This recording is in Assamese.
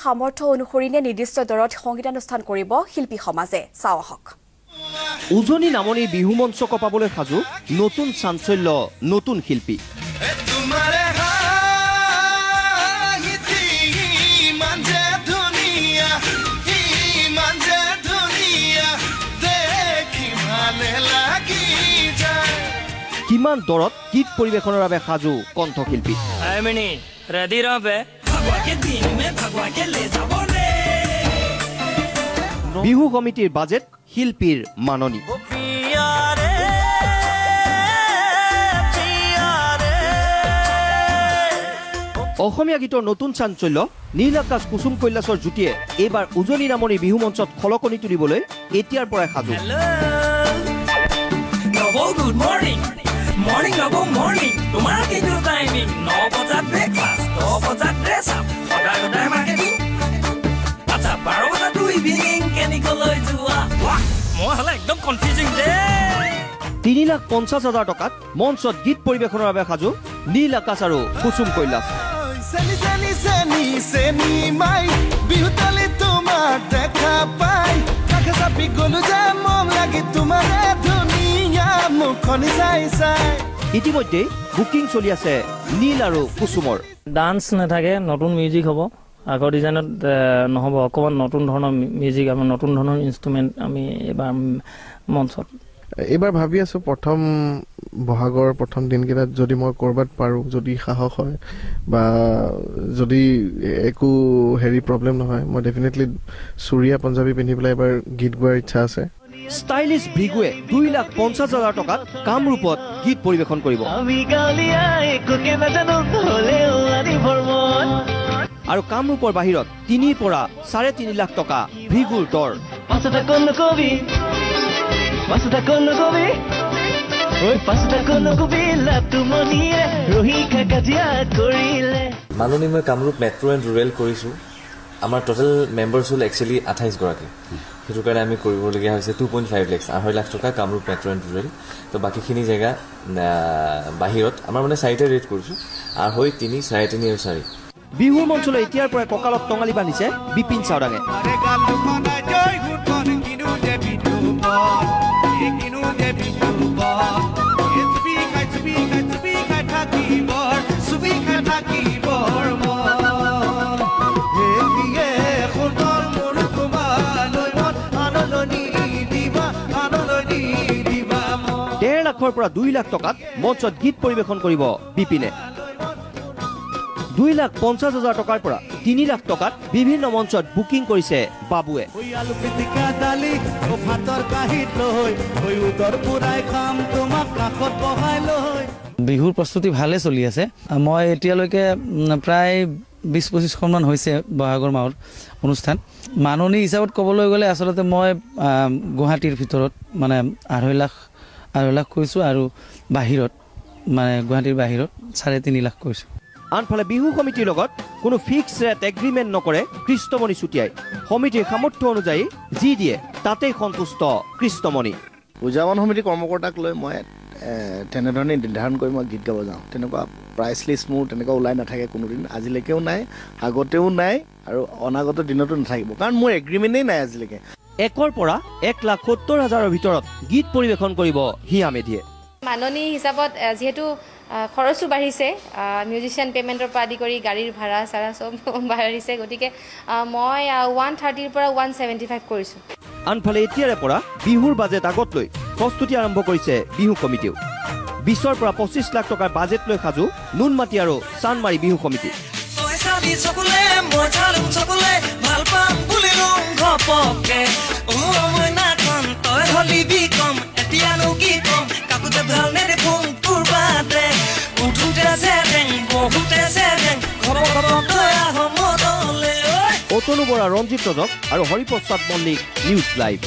সামৰ্থ্য অনুসৰি নিৰ্দিষ্ট দৰত সংগীতানুষ্ঠান কৰিব শিল্পী সমাজে চাও আহক উজনি নামনি বিহু মঞ্চ কপাবলৈ সাজু নতুন চাঞ্চল্য নতুন শিল্পী কিমান দৰত গীত পৰিৱেশনৰ বাবে সাজু কণ্ঠশিল্পী বিহু কমিটিৰ বাজেট শিল্পীৰ মাননি অসমীয়া গীতৰ নতুন চাঞ্চল্য নীল আকাশ কুসুম কৈলাশৰ জুতিয়ে এইবাৰ উজনি নামনি বিহু মঞ্চত খলকনি তুলিবলৈ এতিয়াৰ পৰাই সাজু Good morning. Morning, no morning. Tomorrow get your timing. No bother breakfast. No bother dress up. Order marketing. What's up? Baro bother do evening. Can you go to what? More like एकदम confusing day. 3,50,000 টকাত মঞ্চত গীত পৰিৱেশনৰ বাবে সাজু নীল আকাশ আৰু কুসুম কৈলাশ চেনি মাই বিহুতলি তোমাৰ দেখা পাই কাকে চাপি গলো যে মন লাগি তোমাৰে ধুনীয়া মুখনি চাই চাই ইতিমধ্যে বুকিং চলি আছে নীল আৰু কুসুমৰ ডান্স নাথাকে নতুন মিউজিক হ'ব আগৰ ডিজাইনত নহ'ব অকমান নতুন ধৰণৰ মিউজিক আমি নতুন ধৰণৰ ইনষ্ট্ৰুমেন্ট আমি এবাৰ মঞ্চত এবাৰ ভাবি আছো প্ৰথম বহাগৰ প্ৰথম দিনকেইটাত যদি মই কৰবাত পাৰো যদি সাহস হয় বা যদি একো হেৰি প্ৰবলেম নহয় মই ডেফিনেটলি সুৰিয়া পঞ্জাবী পিন্ধি পেলাই এবাৰ গীত গোৱাৰ ইচ্ছা আছে ষ্টাইলিছ ভিগুৱে 2,50,000 টকাত কামৰূপত গীত পৰিৱেশন কৰিব আৰু কামৰূপৰ বাহিৰত 3 পৰা 3.5 লাখ টকা ভিগুৰ দৰ মাননি মই কামৰূপ মেট্ৰ' এণ্ড ৰুৰেল কৰিছোঁ আমাৰ টোটেল মেম্বাৰ্ছ হ'ল একচুৱেলি 28 গৰাকী সেইটো কাৰণে আমি কৰিবলগীয়া হৈছে 2.5 লাখ 2.5 লাখ টকা কামৰূপ মেট্ৰ' এণ্ড ৰুৰেল তো বাকীখিনি জেগা বাহিৰত আমাৰ মানে 4টা ৰেট কৰিছোঁ 2.5 3 3.5 আৰু 4 বিহুৰ মঞ্চলৈ এতিয়াৰ পৰা কঁকালত টঙালি বান্ধিছে বিপিন চাওডাঙে পৰা 2 লাখ টকাত মঞ্চত গীত পৰিৱেশন কৰিব বিপিনে 2,50,000 টকাৰ পৰা 3 লাখ টকাত বিভিন্ন মঞ্চত বুকিং কৰিছে বাবুৱে বিহুৰ প্ৰস্তুতি ভালে চলি আছে মই এতিয়ালৈকে প্ৰায় 20-25খন মান হৈছে বহাগৰ মাহৰ অনুষ্ঠান মাননি হিচাপত ক'বলৈ গ'লে আচলতে মই গুৱাহাটীৰ ভিতৰত মানে 2.5 লাখ কৈছো আৰু বাহিৰত মানে গুৱাহাটীৰ বাহিৰত 3.5 লাখ কৈছো আনফালে বিহু কমিটিৰ লগত কোনো ফিক্স ৰেট এগ্ৰিমেণ্ট নকৰে কৃষ্ণমণি চুটিয়াই সমিতিৰ সামৰ্থ্য অনুযায়ী যি দিয়ে তাতেই সন্তুষ্ট কৃষ্ণমণি উদযাপন সমিতিৰ কৰ্মকৰ্তাক লৈ মই তেনেধৰণে নিৰ্ধাৰণ কৰি মই গীত গাব যাওঁ তেনেকুৱা প্ৰাইচ লিষ্ট মোৰ তেনেকুৱা ওলাই নাথাকে কোনোদিন আজিলৈকেও নাই আগতেও নাই আৰু অনাগত দিনতো নাথাকিব কাৰণ মোৰ এগ্ৰিমেণ্টেই নাই আজিলৈকে 1 পৰা 1,70,000ৰ ভিতৰত গীত পৰিৱেশন কৰিব হিয়া মেধিয়ে মাননি হিচাপত যেহেতু খৰচো বাঢ়িছে মিউজিচিয়ান পেমেণ্টৰ পৰা আদি কৰি গাড়ীৰ ভাড়া চাৰা সব বাঢ়িছে গতিকে মই 130ৰ পৰা 175 কৰিছোঁ আনফালে এতিয়াৰে পৰা বিহুৰ বাজেট আগত লৈ প্ৰস্তুতি আৰম্ভ কৰিছে বিহু কমিটিও 20ৰ পৰা 25 লাখ টকাৰ বাজেট লৈ সাজু নুনমাটি আৰু চানমাৰী বিহু কমিটি অতনু বৰা ৰঞ্জিত ৰজক আৰু হৰিপ্ৰসাদ মল্লিক নিউজ লাইভ